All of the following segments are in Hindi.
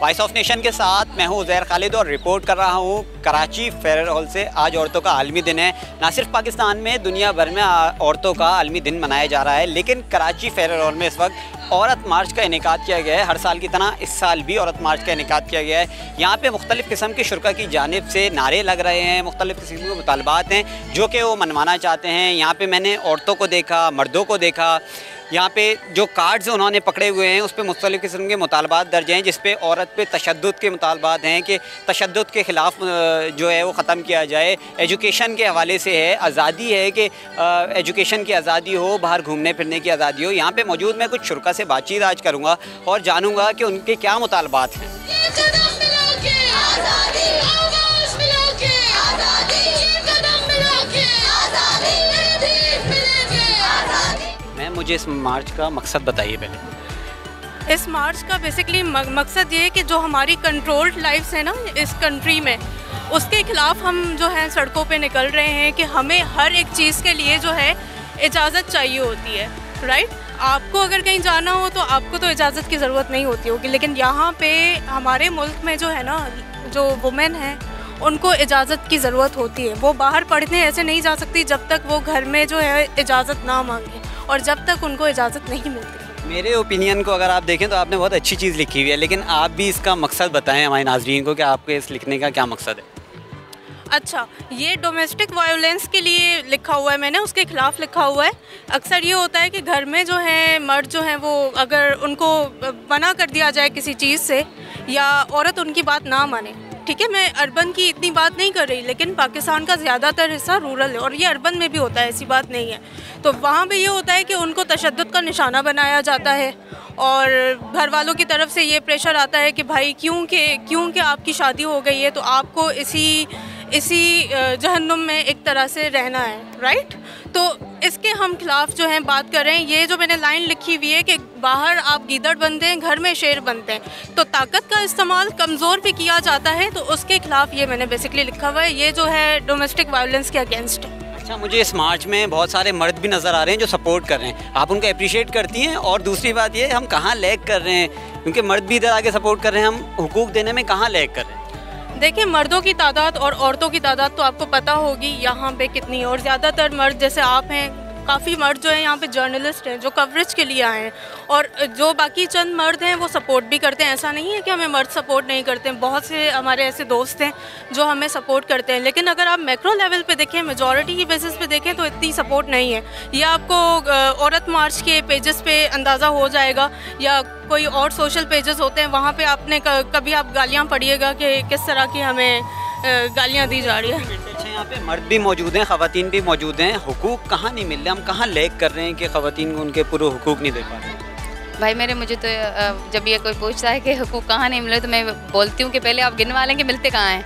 वॉइस ऑफ नेशन के साथ मैं हूं उज़ैर खालिद और रिपोर्ट कर रहा हूं कराची फेयर हॉल से। आज औरतों का आलमी दिन है। ना सिर्फ पाकिस्तान में, दुनिया भर में औरतों का आलमी दिन मनाया जा रहा है, लेकिन कराची फेयर हॉल में इस वक्त औरत मार्च का इनेकाद किया गया है। हर साल की तरह इस साल भी औरत मार्च का इनेकाद किया गया है। यहाँ पे मुख्तलिफ़ किस्म के शुरा की जानिब से नारे लग रहे हैं, मुख्तलिफ़ किस्म के मुतालबात हैं जो कि वो मनवाना चाहते हैं। यहाँ पे मैंने औरतों को देखा, मर्दों को देखा। यहाँ पे जो कार्ड्स उन्होंने पकड़े हुए हैं उस पर मुख्तलिफ़ किस्म के मुतालबात दर्ज हैं, जिस पे औरत पे तशद्दुद के मुतालबात हैं कि तशद्दुद के ख़िलाफ़ जो है वो ख़त्म किया जाए। एजुकेशन के हवाले से है, आज़ादी है कि एजुकेशन की आज़ादी हो, बाहर घूमने फिरने की आज़ादी हो। यहाँ पे मौजूद मैं कुछ शुरा से बातचीत आज करूँगा और जानूँगा कि उनके क्या मुतालबात हैं। मुझे इस मार्च का मकसद बताइए पहले। इस मार्च का बेसिकली मकसद ये है कि जो हमारी कंट्रोल्ड लाइफ्स है ना इस कंट्री में, उसके ख़िलाफ़ हम जो है सड़कों पे निकल रहे हैं कि हमें हर एक चीज़ के लिए जो है इजाज़त चाहिए होती है, राइट। आपको अगर कहीं जाना हो तो आपको तो इजाज़त की ज़रूरत नहीं होती होगी, लेकिन यहाँ पे हमारे मुल्क में जो है ना, जो वुमेन है उनको इजाज़त की ज़रूरत होती है। वो बाहर पढ़ने ऐसे नहीं जा सकती जब तक वो घर में जो है इजाज़त ना मांगे और जब तक उनको इजाज़त नहीं मिलती। मेरे ओपिनियन को अगर आप देखें तो आपने बहुत अच्छी चीज़ लिखी हुई है, लेकिन आप भी इसका मकसद बताएं हमारे नाज़रीन को कि आपके इस लिखने का क्या मकसद है। अच्छा, ये डोमेस्टिक वायलेंस के लिए लिखा हुआ है मैंने, उसके ख़िलाफ़ लिखा हुआ है। अक्सर ये होता है कि घर में जो है मर्द जो हैं वो अगर उनको मना कर दिया जाए किसी चीज़ से या औरत उनकी बात ना माने, ठीक है, मैं अर्बन की इतनी बात नहीं कर रही, लेकिन पाकिस्तान का ज़्यादातर हिस्सा रूरल है और ये अर्बन में भी होता है, ऐसी बात नहीं है। तो वहाँ पे ये होता है कि उनको तशद्दुद का निशाना बनाया जाता है और घर वालों की तरफ से ये प्रेशर आता है कि भाई क्योंकि आपकी शादी हो गई है तो आपको इसी जहन्नुम में एक तरह से रहना है, राइट। तो इसके हम खिलाफ जो हैं बात कर रहे हैं। ये जो मैंने लाइन लिखी हुई है कि बाहर आप गीदड़ बनते हैं, घर में शेर बनते हैं, तो ताकत का इस्तेमाल कमज़ोर पे किया जाता है, तो उसके खिलाफ ये मैंने बेसिकली लिखा हुआ है। ये जो है डोमेस्टिक वायलेंस के अगेंस्ट है। अच्छा, मुझे इस मार्च में बहुत सारे मर्द भी नज़र आ रहे हैं जो सपोर्ट कर रहे हैं, आप उनको अप्रिशिएट करती हैं? और दूसरी बात ये, हम कहाँ लैग कर रहे हैं, क्योंकि मर्द भी इधर आके सपोर्ट कर रहे हैं, हम हुकूक देने में कहाँ लैग कर रहे हैं? देखिए, मर्दों की तादाद और औरतों की तादाद तो आपको पता होगी यहाँ पे कितनी है, और ज़्यादातर मर्द जैसे आप हैं, काफ़ी मर्द जो है यहाँ पे जर्नलिस्ट हैं जो कवरेज के लिए आए हैं, और जो बाकी चंद मर्द हैं वो सपोर्ट भी करते हैं। ऐसा नहीं है कि हमें मर्द सपोर्ट नहीं करते हैं, बहुत से हमारे ऐसे दोस्त हैं जो हमें सपोर्ट करते हैं। लेकिन अगर आप मैक्रो लेवल पे देखें, मेजॉरिटी की बेसिस पे देखें तो इतनी सपोर्ट नहीं है। यह आपको औरत मार्च के पेजेस पे अंदाज़ा हो जाएगा, या कोई और सोशल पेजेस होते हैं वहाँ पे आपने कभी आप गालियाँ पढ़िएगा कि किस तरह की हमें गालियाँ दी जा रही है। अच्छा, यहाँ पे मर्द भी मौजूद हैं, ख़वातीन भी मौजूद हैं, हुकूक कहाँ नहीं मिल रहे, हम कहाँ लैग कर रहे हैं कि ख़वातीन को उनके पूरे हुकूक नहीं दे पा रहे? भाई मुझे तो जब ये कोई पूछता है कि हुकूक कहाँ नहीं मिले तो मैं बोलती हूँ कि पहले आप गिनवा लेंगे मिलते कहाँ हैं,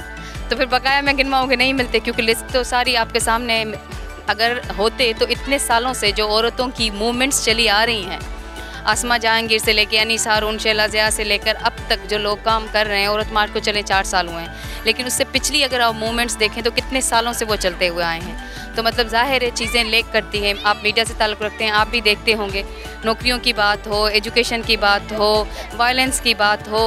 तो फिर बकाया मैं गिनवाऊँगी नहीं मिलते, क्योंकि लिस्ट तो सारी आपके सामने। अगर होते तो इतने सालों से जो औरतों की मूवमेंट्स चली आ रही हैं, आसमा जहांगीर से लेकर अनीस हारून, शैला ज़िया से लेकर अब तक जो लोग काम कर रहे हैं, औरत मार्च को चले 4 साल हुए हैं, लेकिन उससे पिछली अगर आप मूवमेंट्स देखें तो कितने सालों से वो चलते हुए आए हैं। तो मतलब ज़ाहिर है चीज़ें लेक करती हैं। आप मीडिया से ताल्लुक़ रखते हैं, आप भी देखते होंगे, नौकरियों की बात हो, एजुकेशन की बात हो, वायलेंस की बात हो,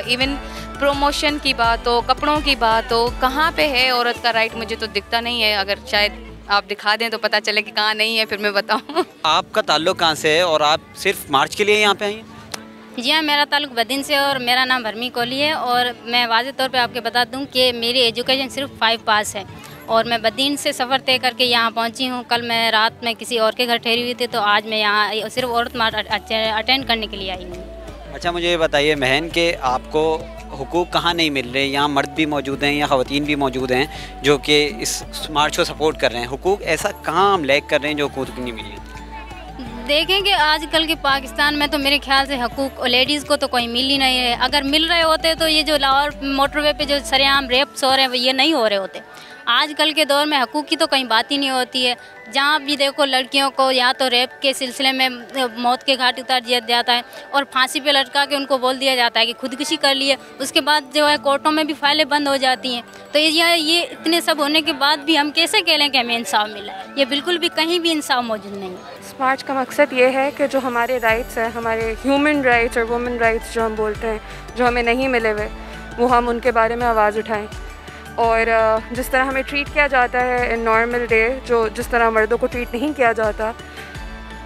इवन प्रमोशन की बात हो, कपड़ों की बात हो, कहाँ पे है औरत का राइट मुझे तो दिखता नहीं है। अगर शायद आप दिखा दें तो पता चले कि कहाँ नहीं है, फिर मैं बताऊँ। आपका ताल्लुक़ कहाँ से है और आप सिर्फ मार्च के लिए यहाँ पे आई हैं? जी हाँ, मेरा ताल्लुक़ बदीन से और मेरा नाम भरमी कोहली है, और मैं वाज़ेह तौर पे आपके बता दूं कि मेरी एजुकेशन सिर्फ 5 पास है, और मैं बदीन से सफ़र तय करके यहाँ पहुँची हूँ। कल मैं रात में किसी और के घर ठहरी हुई थी, तो आज मैं यहाँ सिर्फ औरत मार्च अटेंड करने के लिए आई हूँ। अच्छा, मुझे ये बताइए बहन कि आपको हुकूक कहाँ नहीं मिल रहे? यहाँ मर्द भी मौजूद हैं या ख़वातीन भी मौजूद हैं जो कि इस मार्च को सपोर्ट कर रहे हैं, हुकूक ऐसा कहाँ हम लैग कर रहे हैं जो हुकूक नहीं मिल रहे? देखें कि आजकल के पाकिस्तान में तो मेरे ख्याल से हकूक़ लेडीज़ को तो कोई मिल ही नहीं है। अगर मिल रहे होते तो ये जो लाहौर मोटरवे पे जो सरेआम रेप्स हो रहे हैं ये नहीं हो रहे होते। आजकल के दौर में हकूक़ की तो कहीं बात ही नहीं होती है। जहाँ भी देखो लड़कियों को या तो रेप के सिलसिले में मौत के घाट उतार दिया जाता है और फांसी पे लटका के उनको बोल दिया जाता है कि खुदकुशी कर लिए। उसके बाद जो है कोर्टों में भी फाइलें बंद हो जाती हैं। तो ये इतने सब होने के बाद भी हम कैसे कह लें कि हमें इंसाफ मिला है? ये बिल्कुल भी कहीं भी इंसाफ मौजूद नहीं है। मार्च का मकसद ये है कि जो हमारे राइट्स हैं, हमारे ह्यूमन राइट्स और वुमेन राइट्स जो हम बोलते हैं, जो हमें नहीं मिले हुए, वो हम उनके बारे में आवाज़ उठाएं। और जिस तरह हमें ट्रीट किया जाता है इन नॉर्मल डे, जो जिस तरह मर्दों को ट्रीट नहीं किया जाता,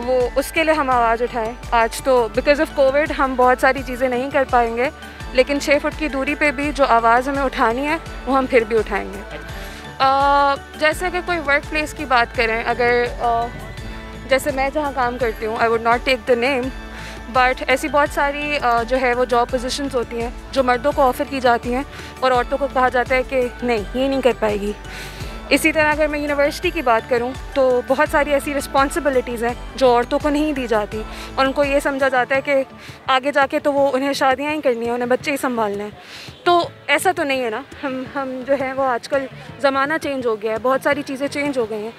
वो उसके लिए हम आवाज़ उठाएं। आज तो बिकॉज़ ऑफ कोविड हम बहुत सारी चीज़ें नहीं कर पाएंगे, लेकिन 6 फुट की दूरी पे भी जो आवाज़ हमें उठानी है वो हम फिर भी उठाएंगे। जैसे कि कोई वर्क प्लेस की बात करें, अगर जैसे मैं जहाँ काम करती हूँ, I would not take the name, but ऐसी बहुत सारी जो है वो जॉब पोजीशंस होती हैं जो मर्दों को ऑफ़र की जाती हैं और औरतों को कहा जाता है कि नहीं, ये नहीं कर पाएगी। इसी तरह अगर मैं यूनिवर्सिटी की बात करूं तो बहुत सारी ऐसी रिस्पॉन्सिबिलिटीज़ हैं जो औरतों को नहीं दी जाती और उनको ये समझा जाता है कि आगे जाके तो वो उन्हें शादियां ही करनी है, उन्हें बच्चे ही संभालने हैं। तो ऐसा तो नहीं है ना। हम जो है वो आजकल ज़माना चेंज हो गया है, बहुत सारी चीज़ें चेंज हो गई हैं।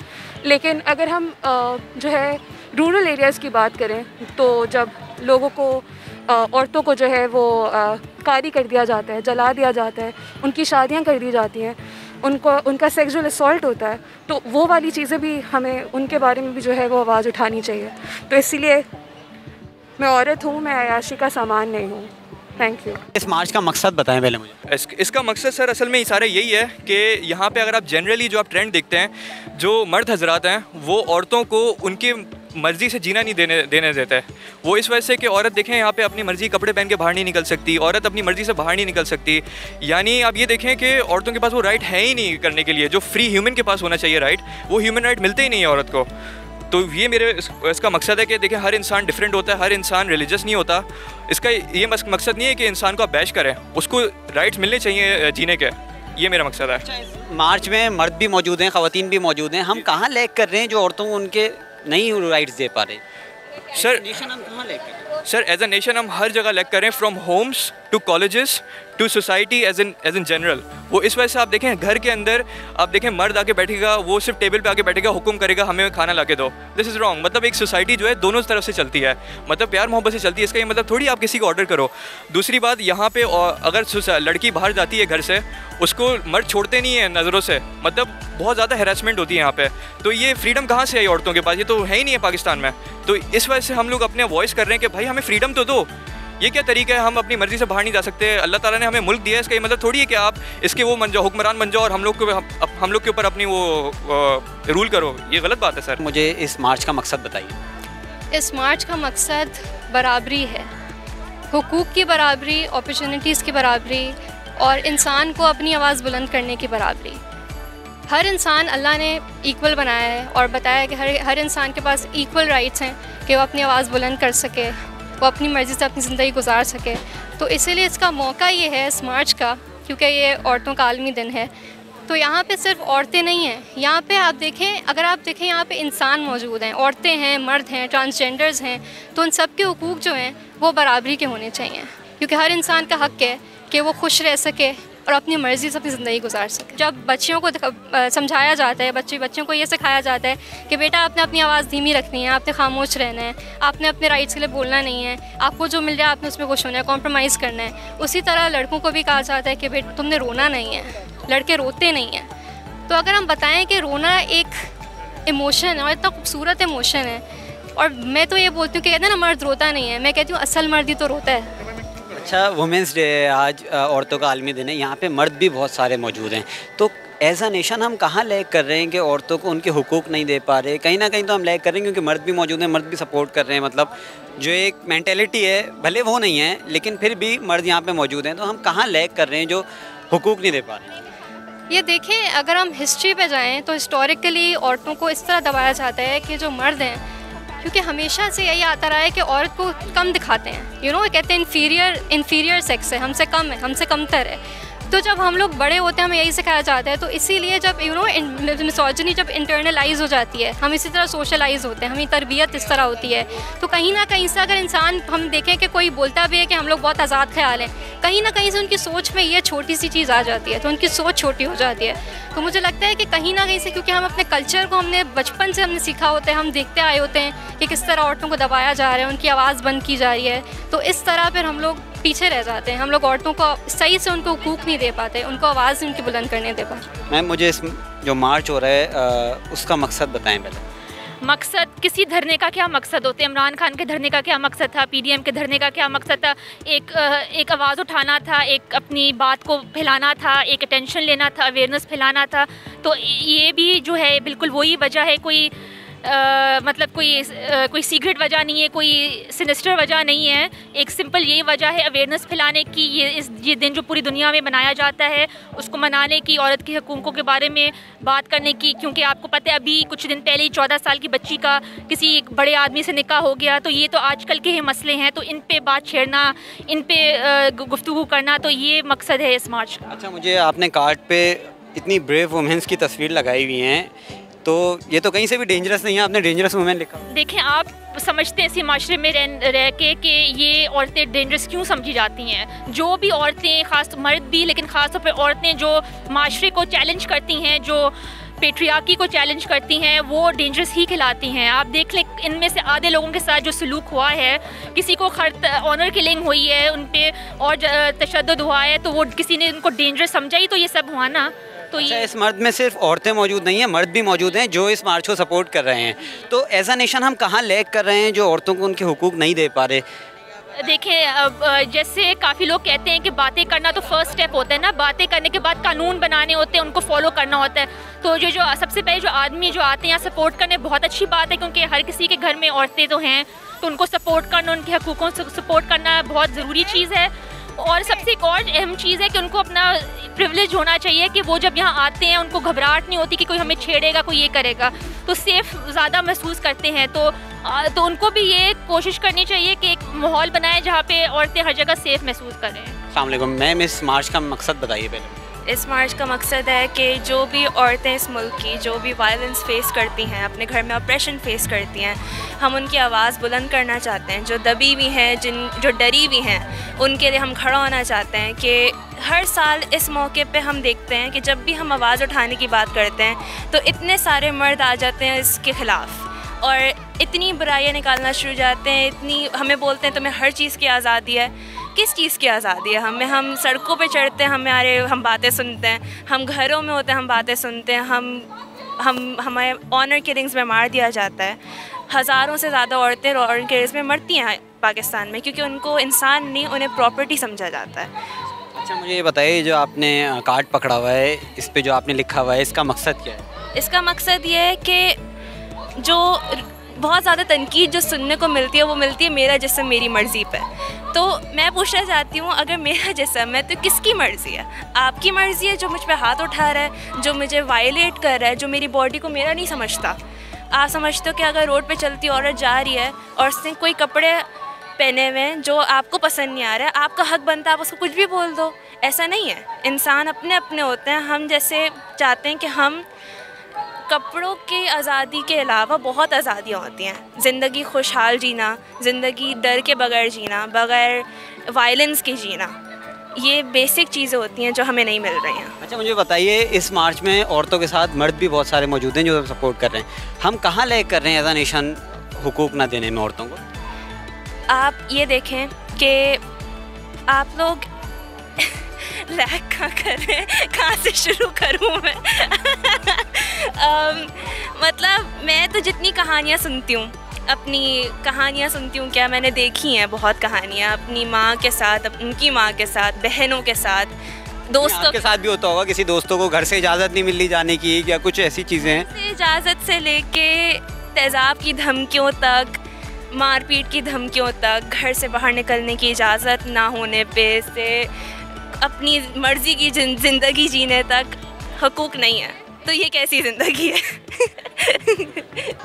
लेकिन अगर हम जो है रूरल एरियाज़ की बात करें तो जब लोगों को औरतों को जो है वो कारी कर दिया जाता है, जला दिया जाता है, उनकी शादियाँ कर दी जाती हैं, उनका सेक्सुअल असॉल्ट होता है, तो वो वाली चीज़ें भी हमें उनके बारे में भी जो है वो आवाज़ उठानी चाहिए। तो इसलिए मैं औरत हूँ, मैं अयाशी का सामान नहीं हूँ। Thank you. इस मार्च का मकसद बताएं पहले मुझे। इसका मकसद सर असल में इशारा यही है कि यहाँ पे अगर आप जनरली जो आप ट्रेंड देखते हैं, जो मर्द हजरात हैं वो औरतों को उनकी मर्ज़ी से जीना नहीं देने देता है। वो इस वजह से कि औरत देखें यहाँ पे अपनी मर्ज़ी कपड़े पहन के बाहर नहीं निकल सकती, औरत अपनी मर्ज़ी से बाहर नहीं निकल सकती। यानी आप ये देखें कि औरतों के पास वो राइट है ही नहीं करने के लिए, जो फ्री ह्यूमन के पास होना चाहिए राइट, वो ह्यूमन राइट मिलते ही नहीं है औरत को। तो ये इसका मकसद है कि देखें हर इंसान डिफरेंट होता है, हर इंसान रिलीजियस नहीं होता। इसका ये मकसद नहीं है कि इंसान को आप बैश करें, उसको राइट्स मिलने चाहिए जीने के, ये मेरा मकसद है। मार्च में मर्द भी मौजूद हैं, ख़वातीन भी मौजूद हैं, हम कहाँ लैग कर रहे हैं जो औरतों को उनके नहीं राइट्स दे पा रहे? सर नेशन हम कहाँ लैग कर रहे हैं? सर एज अ नेशन हम हर जगह लैग कर रहे हैं, from homes to colleges to society as in general. वो इस वजह से आप देखें घर के अंदर आप देखें मर्द आके बैठेगा, वो सिर्फ टेबल पे आके बैठेगा, हुक्म करेगा हमें खाना ला के दो। This is wrong. मतलब एक सोसाइटी जो है दोनों तरफ से चलती है, मतलब प्यार मोहब्बत से चलती है। इसका ये मतलब थोड़ी आप किसी को ऑर्डर करो। दूसरी बात, यहाँ पे अगर लड़की बाहर जाती है घर से, उसको मर्द छोड़ते नहीं है नज़रों से, मतलब बहुत ज़्यादा हैरेसमेंट होती है यहाँ पे। तो ये फ्रीडम कहाँ से आई औरतों के पास? ये तो है ही नहीं है पाकिस्तान में। तो इस वजह से हम लोग अपने वॉइस कर रहे हैं कि भाई हमें फ्रीडम तो दो। ये क्या तरीका है? हम अपनी मर्ज़ी से बाहर नहीं जा सकते। अल्लाह ताला ने हमें मुल्क दिया है, इसका ये मतलब थोड़ी है कि आप इसके वो हुक्मरान बन जाओ और हम लोग के ऊपर अपनी वो रूल करो। ये गलत बात है सर। मुझे इस मार्च का मकसद बताइए। इस मार्च का मकसद बराबरी है, हुकूक की बराबरी, अपॉर्चुनिटीज़ की बराबरी और इंसान को अपनी आवाज़ बुलंद करने की बराबरी। हर इंसान अल्लाह ने इक्वल बनाया है और बताया है कि हर इंसान के पास इक्वल राइट्स हैं कि वो अपनी आवाज़ बुलंद कर सके, वो अपनी मर्ज़ी से अपनी ज़िंदगी गुजार सके। तो इसीलिए इसका मौका ये है इस मार्च का, क्योंकि ये औरतों का आलमी दिन है। तो यहाँ पे सिर्फ औरतें नहीं हैं, यहाँ पे आप देखें, अगर आप देखें यहाँ पे इंसान मौजूद हैं, औरतें हैं, मर्द हैं, ट्रांसजेंडर्स हैं। तो उन सब के हुकूक जो हैं वो बराबरी के होने चाहिए, क्योंकि हर इंसान का हक़ है कि वो खुश रह सके और अपनी मर्ज़ी से अपनी ज़िंदगी गुजार सके। जब बच्चियों को समझाया जाता है, बच्चों को ये सिखाया जाता है कि बेटा आपने अपनी आवाज़ धीमी रखनी है, आपने खामोश रहना है, आपने अपने राइट्स के लिए बोलना नहीं है, आपको जो मिल रहा है आपने उसमें खुश होना है, कॉम्प्रोमाइज़ करना है। उसी तरह लड़कों को भी कहा जाता है कि बेटा तुमने रोना नहीं है, लड़के रोते नहीं हैं। तो अगर हम बताएँ कि रोना एक इमोशन है और इतना खूबसूरत इमोशन है, और मैं तो ये बोलती हूँ कि कहते हैं ना मर्द रोता नहीं है, मैं कहती हूँ असल मर्द ही तो रोता है। अच्छा, वुमेंस डे आज औरतों का आलमी दिन है, यहाँ पे मर्द भी बहुत सारे मौजूद हैं। तो एज अ नेशन हम कहाँ लैग कर रहे हैं कि औरतों को उनके हुकूक नहीं दे पा रहे? कहीं ना कहीं तो हम लैग कर रहे हैं, क्योंकि मर्द भी मौजूद हैं, मर्द भी सपोर्ट कर रहे हैं। मतलब जो एक मेंटेलिटी है भले वो नहीं है, लेकिन फिर भी मर्द यहाँ पे मौजूद हैं। तो हम कहाँ लैग कर रहे हैं जो हुकूक नहीं दे पा रहे? ये देखें, अगर हम हिस्ट्री पे जाएँ तो हिस्टोरिकली औरतों को इस तरह दबाया जाता है कि जो मर्द हैं, क्योंकि हमेशा से यही आता रहा है कि औरत को कम दिखाते हैं, कहते हैं इन्फीरियर सेक्स है, हमसे कम है, हमसे कमतर है। तो जब हम लोग बड़े होते हैं हमें यही सिखाया जाता है। तो इसीलिए जब मिसोजिनी जब इंटरनलाइज हो जाती है, हम इसी तरह सोशलाइज होते हैं, हमारी तरबियत इस तरह होती है। तो कहीं ना कहीं से अगर इंसान हम देखें कि कोई बोलता भी है कि हम लोग बहुत आज़ाद ख्याल हैं, कहीं ना कहीं से उनकी सोच में ये छोटी सी चीज़ आ जाती है, तो उनकी सोच छोटी हो जाती है। तो मुझे लगता है कि कहीं ना कहीं से, क्योंकि हम अपने कल्चर को हमने बचपन से हमने सीखा होता है, हम देखते आए होते हैं कि किस तरह औरतों को दबाया जा रहा है, उनकी आवाज़ बंद की जा रही है। तो इस तरह फिर हम लोग पीछे रह जाते हैं, हम लोग औरतों को सही से उनको हुकूक नहीं दे पाते, उनको आवाज़ उनकी बुलंद करने दे पाते। मैम, मुझे इस जो मार्च हो रहा है उसका मकसद बताएं पहले। मकसद, किसी धरने का क्या मकसद होते हैं, इमरान खान के धरने का क्या मकसद था, पीडीएम के धरने का क्या मकसद था, एक आवाज़ उठाना था, एक अपनी बात को फैलाना था, एक अटेंशन लेना था, अवेयरनेस फैलाना था। तो ये भी जो है बिल्कुल वही वजह है, कोई मतलब कोई सीक्रेट वजह नहीं है, कोई सिनिस्टर वजह नहीं है, एक सिंपल यही वजह है अवेयरनेस फैलाने की। ये दिन जो पूरी दुनिया में मनाया जाता है उसको मनाने की, औरत के हकूक़ों के बारे में बात करने की। क्योंकि आपको पता है अभी कुछ दिन पहले ही 14 साल की बच्ची का किसी एक बड़े आदमी से निकाह हो गया। तो ये तो आजकल के ही मसले हैं, तो इन पे बात छेड़ना, इन पे गुफ्तगू करना, तो ये मकसद है इस मार्च का। अच्छा, मुझे आपने कार्ड पे इतनी ब्रेव वुमेंस की तस्वीर लगाई हुई हैं, तो ये तो कहीं से भी डेंजरस नहीं है, आपने डेंजरस वुमेन लिखा। देखें, आप समझते हैं इसी माशरे में रह के कि ये औरतें डेंजरस क्यों समझी जाती हैं। जो भी औरतें, ख़ास मर्द भी, लेकिन ख़ास तौर पर औरतें जो माशरे को चैलेंज करती हैं, जो पेट्रियार्की को चैलेंज करती हैं, वो डेंजरस ही खिलाती हैं। आप देख लें, इनमें से आधे लोगों के साथ जो सलूक हुआ है, किसी को ऑनर किलिंग हुई है, उन पर और तशद्दुद हुआ है, तो वो किसी ने उनको डेंजरस समझा ही तो ये सब हुआ ना। तो अच्छा, इस मर्द में सिर्फ औरतें मौजूद नहीं हैं, मर्द भी मौजूद हैं जो इस मार्च को सपोर्ट कर रहे हैं। तो एज अ नेशन हम कहाँ लैग कर रहे हैं जो औरतों को उनके हुकूक नहीं दे पा रहे? देखें, अब जैसे काफ़ी लोग कहते हैं कि बातें करना तो फर्स्ट स्टेप होता है ना, बातें करने के बाद कानून बनाने होते हैं, उनको फॉलो करना होता है। तो जो सबसे पहले जो आदमी जो आते हैं यहाँ सपोर्ट करने, बहुत अच्छी बात है, क्योंकि हर किसी के घर में औरतें तो हैं, तो उनको सपोर्ट करना, उनके हकूक़ों से सपोर्ट करना बहुत ज़रूरी चीज़ है। और सबसे एक और अहम चीज़ है कि उनको अपना प्रिविलेज होना चाहिए कि वो जब यहाँ आते हैं उनको घबराहट नहीं होती कि कोई हमें छेड़ेगा, कोई ये करेगा, तो सेफ़ ज़्यादा महसूस करते हैं। तो उनको भी ये कोशिश करनी चाहिए कि एक माहौल बनाए जहाँ पे औरतें हर जगह सेफ़ महसूस करें। अस्सलाम वालेकुम मैम, इस मार्च का मकसद बताइए पहले। इस मार्च का मकसद है कि जो भी औरतें इस मुल्क की जो भी वायलेंस फेस करती हैं, अपने घर में ऑपरेशन फेस करती हैं, हम उनकी आवाज़ बुलंद करना चाहते हैं। जो दबी हुई हैं, जो डरी हुई हैं, उनके लिए हम खड़ा होना चाहते हैं। कि हर साल इस मौके पे हम देखते हैं कि जब भी हम आवाज़ उठाने की बात करते हैं तो इतने सारे मर्द आ जाते हैं इसके ख़िलाफ़ और इतनी बुराइयाँ निकालना शुरू जाते हैं, इतनी हमें बोलते हैं तुम्हें हर चीज़ की आज़ादी है। किस चीज़ की आज़ादी है? हम सड़कों पे चढ़ते हैं, हम बातें सुनते हैं, हम घरों में होते हैं, हम बातें सुनते हैं, हमें ऑनर किलिंग्स में मार दिया जाता है। हज़ारों से ज़्यादा औरतें ऑनर किलिंग्स में मरती हैं पाकिस्तान में, क्योंकि उनको इंसान नहीं, उन्हें प्रॉपर्टी समझा जाता है। अच्छा, मुझे ये बताइए, जो आपने कार्ड पकड़ा हुआ है, इस पे जो आपने लिखा हुआ है, इसका मकसद क्या है? इसका मकसद ये है कि जो बहुत ज़्यादा तनकीद जो सुनने को मिलती है, वो मिलती है मेरा जिस्म मेरी मर्ज़ी पे। तो मैं पूछना चाहती हूँ, अगर मेरा जिस्म है तो किसकी मर्ज़ी है? आपकी मर्ज़ी है जो मुझ पे हाथ उठा रहा है, जो मुझे वायलेट कर रहा है, जो मेरी बॉडी को मेरा नहीं समझता। आप समझते हो कि अगर रोड पे चलती औरत जा रही है और उसने कोई कपड़े पहने हुए हैं जो आपको पसंद नहीं आ रहा है, आपका हक बनता है आप उसको कुछ भी बोल दो। ऐसा नहीं है, इंसान अपने अपने होते हैं। हम जैसे चाहते हैं कि हम कपड़ों की आज़ादी के अलावा बहुत आज़ादियाँ होती हैं। ज़िंदगी खुशहाल जीना, ज़िंदगी डर के बगैर जीना, बगैर वायलेंस के जीना, ये बेसिक चीज़ें होती हैं जो हमें नहीं मिल रही हैं। अच्छा, मुझे बताइए, इस मार्च में औरतों के साथ मर्द भी बहुत सारे मौजूद हैं जो सपोर्ट कर रहे हैं। हम कहाँ लैग कर रहे हैं एज अ नेशन हुकूक ना देने में औरतों को? आप ये देखें कि आप लोग लैग कहाँ कर रहे हैं, कहाँ से शुरू करूँ मैं? मतलब मैं तो जितनी कहानियाँ सुनती हूँ, अपनी कहानियाँ सुनती हूँ, क्या मैंने देखी हैं बहुत कहानियाँ अपनी माँ के साथ, उनकी माँ के साथ, बहनों के साथ, दोस्तों के साथ भी होता होगा। किसी दोस्तों को घर से इजाज़त नहीं मिली जाने की, या कुछ ऐसी चीज़ें हैं? इजाज़त से लेके तेज़ाब की धमकियों तक, मारपीट की धमकियों तक, घर से बाहर निकलने की इजाज़त ना होने पे से अपनी मर्ज़ी की ज़िंदगी जीने तक हकूक़ नहीं है। तो ये कैसी ज़िंदगी है?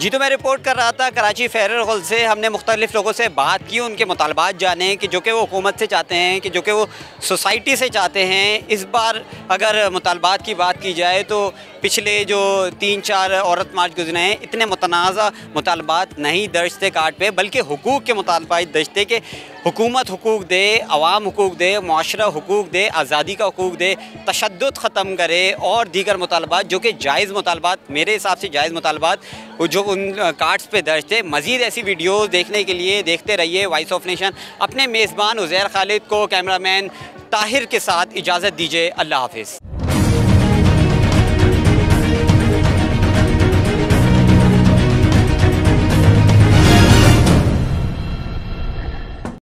जी, तो मैं रिपोर्ट कर रहा था कराची फेडरल हॉल से। हमने मुख्तलिफ़ लोगों से बात की, उनके मुतालबात जाने कि जो कि वो हुकूमत से चाहते हैं, कि जो कि वो सोसाइटी से चाहते हैं। इस बार अगर मुतालबात की बात की जाए तो पिछले जो 3-4 औरत मार्च गुजरे हैं, इतने मुतनाज़ा मुतालबात नहीं दर्ज थे कार्ड पे, बल्कि हुकूक के मुतालबात दर्ज थे कि हुकूमत हुकूक दे, अवाम हुकूक दे, मुआशरा हुकूक दे, आज़ादी का हुकूक दे, तशद्दुद ख़त्म करे और दीगर मुतालबात जो कि जायज़ मुतालबात, मेरे हिसाब से जायज़ मुतालबात जो उन कार्ड्स पे दर्ज थे। मज़ीद ऐसी वीडियो देखने के लिए देखते रहिए वॉइस ऑफ नेशन। अपने मेज़बान उज़ैर खालिद को, कैमरामैन ताहिर के साथ इजाज़त दीजिए। अल्लाह हाफ़िज़।